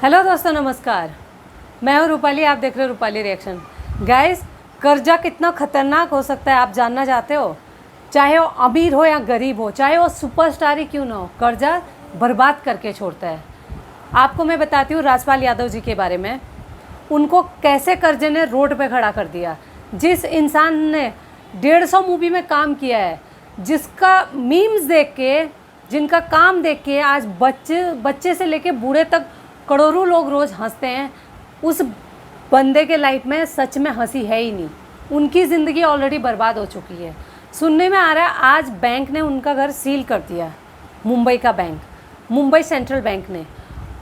Hello दोस्तों, नमस्कार। मैं हूँ रूपाली, आप देख रहे हो रूपाली रिएक्शन। गाइस, कर्जा कितना खतरनाक हो सकता है आप जानना चाहते हो? चाहे वो अमीर हो या गरीब हो, चाहे वो सुपरस्टार ही क्यों ना हो, कर्जा बर्बाद करके छोड़ता है। आपको मैं बताती हूँ राजपाल यादव जी के बारे में। उनको कैसे कर्जे ने रोड पे खड़ा कर दिया। जिस इंसान ने 150 मूवी में काम किया है, जिसका मीम्स देख के, जिनका काम देख के आज बच्चे से लेके बूढ़े तक करोड़ों लोग रोज़ हंसते हैं, उस बंदे के लाइफ में सच में हंसी है ही नहीं। उनकी ज़िंदगी ऑलरेडी बर्बाद हो चुकी है। सुनने में आ रहा है आज बैंक ने उनका घर सील कर दिया। मुंबई का बैंक, मुंबई सेंट्रल बैंक ने,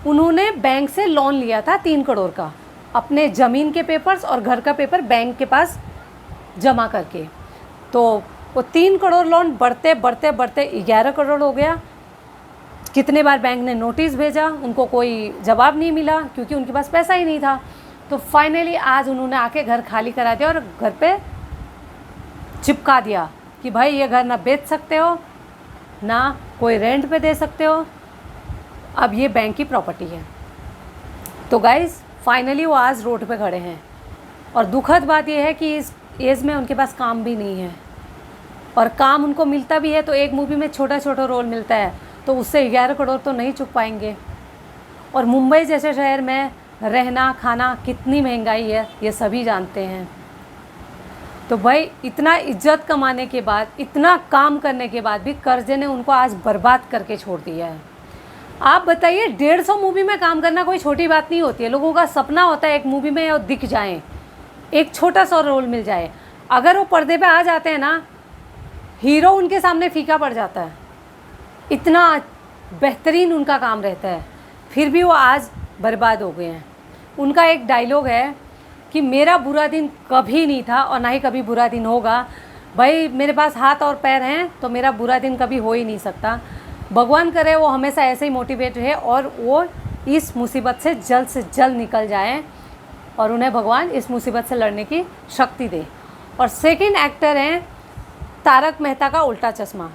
उन्होंने बैंक से लोन लिया था 3 करोड़ का, अपने ज़मीन के पेपर्स और घर का पेपर बैंक के पास जमा करके। तो वो 3 करोड़ लोन बढ़ते बढ़ते बढ़ते 11 करोड़ हो गया। कितने बार बैंक ने नोटिस भेजा, उनको कोई जवाब नहीं मिला क्योंकि उनके पास पैसा ही नहीं था। तो फाइनली आज उन्होंने आके घर खाली करा दिया और घर पे चिपका दिया कि भाई ये घर ना बेच सकते हो, ना कोई रेंट पे दे सकते हो, अब ये बैंक की प्रॉपर्टी है। तो गाइस, फाइनली वो आज रोड पे खड़े हैं। और दुखद बात यह है कि इस एज में उनके पास काम भी नहीं है, और काम उनको मिलता भी है तो एक मूवी में छोटा छोटा रोल मिलता है, तो उससे 11 करोड़ तो नहीं चुक पाएंगे। और मुंबई जैसे शहर में रहना खाना कितनी महंगाई है, ये सभी जानते हैं। तो भाई, इतना इज्जत कमाने के बाद, इतना काम करने के बाद भी कर्जे ने उनको आज बर्बाद करके छोड़ दिया है। आप बताइए, 150 मूवी में काम करना कोई छोटी बात नहीं होती है। लोगों का सपना होता है एक मूवी में और दिख जाएं, एक छोटा सा रोल मिल जाए। अगर वो पर्दे पे आ जाते हैं ना, हीरो उनके सामने फीका पड़ जाता है। इतना बेहतरीन उनका काम रहता है, फिर भी वो आज बर्बाद हो गए हैं। उनका एक डायलॉग है कि मेरा बुरा दिन कभी नहीं था और ना ही कभी बुरा दिन होगा। भाई, मेरे पास हाथ और पैर हैं तो मेरा बुरा दिन कभी हो ही नहीं सकता। भगवान करे वो हमेशा ऐसे ही मोटिवेट रहे और वो इस मुसीबत से जल्द निकल जाएं और उन्हें भगवान इस मुसीबत से लड़ने की शक्ति दे। और सेकंड एक्टर हैं तारक मेहता का उल्टा चश्मा।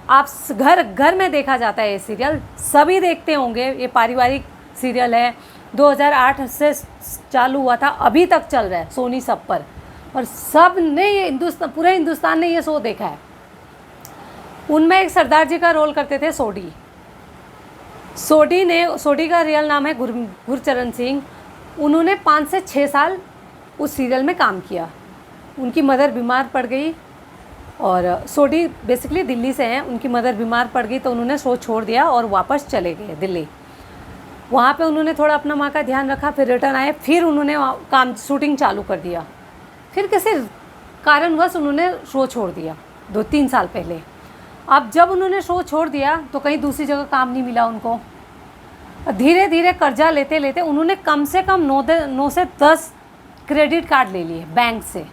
आप घर घर में देखा जाता है ये सीरियल, सभी देखते होंगे। ये पारिवारिक सीरियल है, 2008 से चालू हुआ था, अभी तक चल रहा है सोनी सब पर। और सब ने ये पूरे हिंदुस्तान ने ये शो देखा है। उनमें एक सरदार जी का रोल करते थे सोडी। सोडी का रियल नाम है गुरचरण सिंह। उन्होंने 5 से 6 साल उस सीरियल में काम किया। उनकी मदर बीमार पड़ गई और सोडी बेसिकली दिल्ली से हैं। उनकी मदर बीमार पड़ गई तो उन्होंने शो छोड़ दिया और वापस चले गए दिल्ली। वहाँ पे उन्होंने थोड़ा अपना माँ का ध्यान रखा, फिर रिटर्न आए, फिर उन्होंने शूटिंग चालू कर दिया। फिर किसी कारणवश उन्होंने शो छोड़ दिया 2-3 साल पहले। अब जब उन्होंने शो छोड़ दिया तो कहीं दूसरी जगह काम नहीं मिला उनको। धीरे धीरे कर्जा लेते लेते उन्होंने कम से कम 9 से 10 क्रेडिट कार्ड ले लिए बैंक से।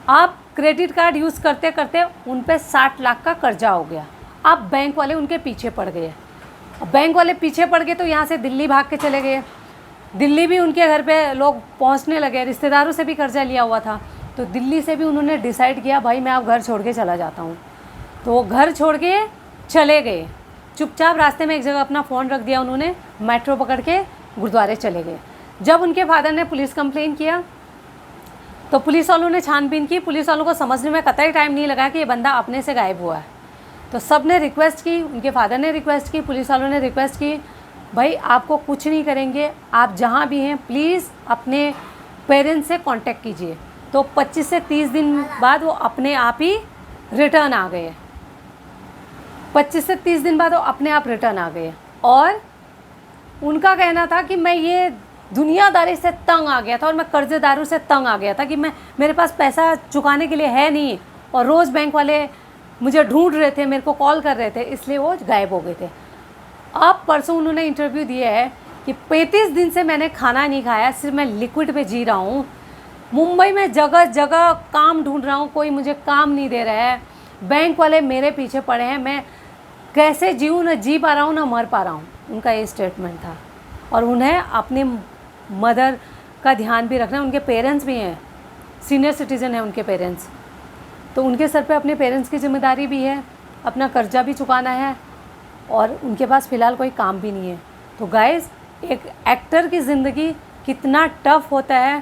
अब क्रेडिट कार्ड यूज़ करते करते उन पे 60 लाख का कर्जा हो गया। अब बैंक वाले उनके पीछे पड़ गए। बैंक वाले पीछे पड़ गए तो यहाँ से दिल्ली भाग के चले गए। दिल्ली भी उनके घर पे लोग पहुँचने लगे। रिश्तेदारों से भी कर्जा लिया हुआ था, तो दिल्ली से भी उन्होंने डिसाइड किया भाई मैं अब घर छोड़ के चला जाता हूँ। तो वो घर छोड़ के चले गए। चुपचाप रास्ते में एक जगह अपना फ़ोन रख दिया उन्होंने, मेट्रो पकड़ के गुरुद्वारे चले गए। जब उनके फादर ने पुलिस कंप्लेन किया तो पुलिस वालों ने छानबीन की। पुलिस वालों को समझने में कतई टाइम नहीं लगा कि ये बंदा अपने से गायब हुआ है। तो सब ने रिक्वेस्ट की, उनके फादर ने रिक्वेस्ट की, पुलिस वालों ने रिक्वेस्ट की, भाई आपको कुछ नहीं करेंगे, आप जहाँ भी हैं प्लीज़ अपने पेरेंट्स से कांटेक्ट कीजिए। तो 25 से 30 दिन बाद वो अपने आप ही रिटर्न आ गए। 25 से 30 दिन बाद वो अपने आप रिटर्न आ गए। और उनका कहना था कि मैं ये दुनियादारी से तंग आ गया था और मैं कर्जेदारों से तंग आ गया था कि मेरे पास पैसा चुकाने के लिए है नहीं, और रोज़ बैंक वाले मुझे ढूंढ रहे थे, मेरे को कॉल कर रहे थे, इसलिए वो गायब हो गए थे। अब परसों उन्होंने इंटरव्यू दिया है कि 35 दिन से मैंने खाना नहीं खाया, सिर्फ मैं लिक्विड पे जी रहा हूँ। मुंबई में जगह जगह काम ढूंढ रहा हूँ, कोई मुझे काम नहीं दे रहा है, बैंक वाले मेरे पीछे पड़े हैं, मैं कैसे जीऊँ, ना जी पा रहा हूँ ना मर पा रहा हूँ। उनका ये स्टेटमेंट था। और उन्हें अपनी मदर का ध्यान भी रखना है। उनके पेरेंट्स भी हैं, सीनियर सिटीज़न हैं उनके पेरेंट्स, तो उनके सर पे अपने पेरेंट्स की जिम्मेदारी भी है, अपना कर्जा भी चुकाना है, और उनके पास फ़िलहाल कोई काम भी नहीं है। तो गाइस, एक एक्टर की ज़िंदगी कितना टफ होता है,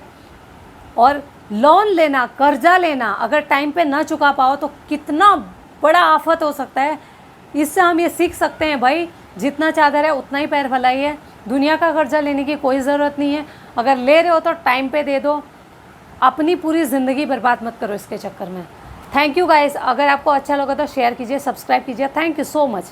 और लोन लेना, कर्जा लेना अगर टाइम पे ना चुका पाओ तो कितना बड़ा आफत हो सकता है। इससे हम ये सीख सकते हैं भाई, जितना चादर है उतना ही पैर फैलाइए। दुनिया का कर्जा लेने की कोई ज़रूरत नहीं है, अगर ले रहे हो तो टाइम पे दे दो, अपनी पूरी ज़िंदगी बर्बाद मत करो इसके चक्कर में। थैंक यू गाइस, अगर आपको अच्छा लगा तो शेयर कीजिए, सब्सक्राइब कीजिए। Thank you so much.